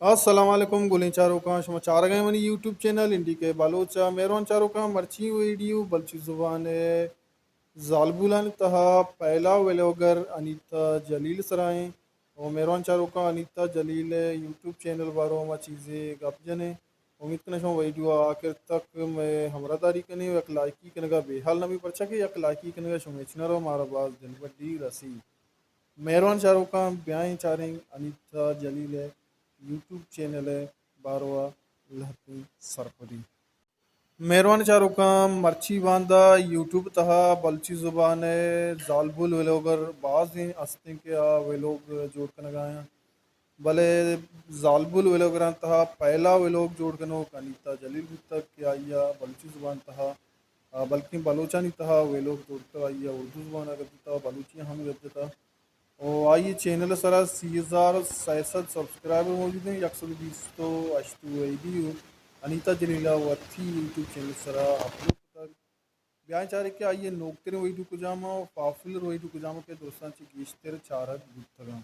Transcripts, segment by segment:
अस्सलाम वालेकुम गुलें चारों का समाचार गए मनी यूट्यूब चैनल इंडी के बालोचा मेहरबान चारों का मर्ची वीडियो बल्ची जुबान जालबुलन तहा पहला व्लॉगर अनीता जलील सराय और मेहरबान चारों का अनीता जलील यूट्यूब चैनल बारो में चीज़ें गप जने उम्मीद करना शो वीडियो आखिर तक मैं हमरा तारी कने एक लाइकी कने का बेहाल नबी परचा के एक लाइकी कने का शुमेचना रो हमारा बाज दिन बड्डी रसी मेहरबान शाहरुख खान ब्याह चारें अनीता जलील है यूट्यूब चैनल है बारवा लहती सरपरी मेहरबान शाहरुख खान मर्ची बांदा यूट्यूब तहा बल्ची जुबान है जालबुल वेलोगर बाज हैं अस्ते के वे लोग जोड़ कर लगाया भले जालबुल वेलोगर तहा पहला वे लोग जोड़ कर अनीता जलील तक के आइया बल्ची जुबान तहा बल्कि बलोचानी तहा वे लोग जोड़ कर आइया उर्दू जुबान अगर तहा बलूचियाँ हम गता और आइए चैनल सरा 3067 सब्सक्राइबर मौजूद हैं 120 तो अश्तु video Anita Jalila Vaathi YouTube channel सरा अपलोड तक ब्याह चारे के आइए नोकतेरे वीडियो को जामा और पॉपुलर वीडियो को जामा के दोस्तांची गीश्तेर चारक गुप्तगा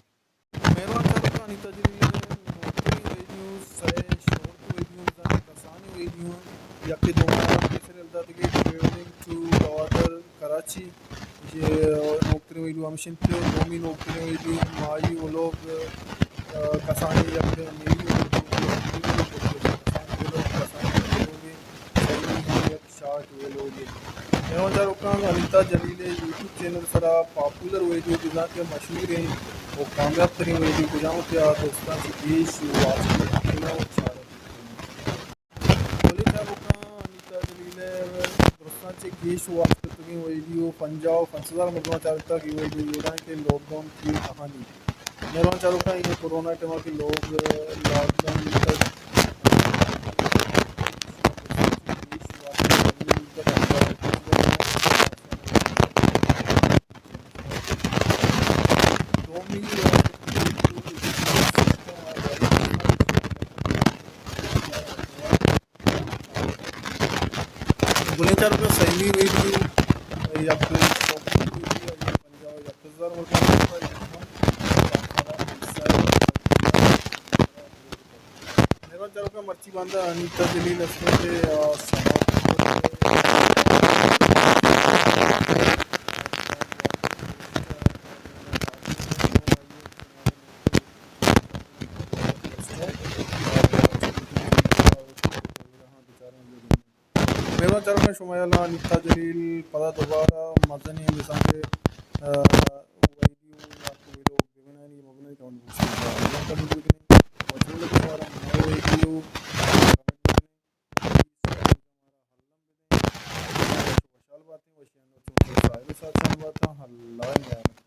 मेहरबान चारे का अनीता जलीला नोकतेरे वीडियो सरे शॉर्ट वीडियो जाने कसानी वीडियो या के दोनों केसर अलदा तक ट्रेवलिंग टू गवादर कराची ये नौकरी वीडियो हमशिन के दोमी नौकरी वीडियो माई वो लोग कसानी या फिर मेरी शार्ट वे लोग एवं जारुकान अनीता जलील यूट्यूब चैनल सरा पॉपुलर वीडियो गुजा के मशहूर हैं और कामयाब तरीन वीडियो गुजाओं के दोस्तों से देश दोस्तांचे गेश वाचतुगी वीडियो पंजाब 5000 मरना चाहता की वीडियो योरा के लॉकडाउन की कहानी मेहरबान चारों का ये कोरोना टाइम के लोग लॉकडाउन गुनेचार का सही वीडियो या फिर पंजाब या 5000 मेहरबान चारों का मर्ची बांधा अनीता जलील असलों के मेहरबान चारों में शुमायाला अनीता जलील पता दोबारा मजनी मिसाल के वीडियो आपको वीडियो गिवन है ये मबने का वीडियो विशाल बातें वशियान साहिब साथ बातें हल्ला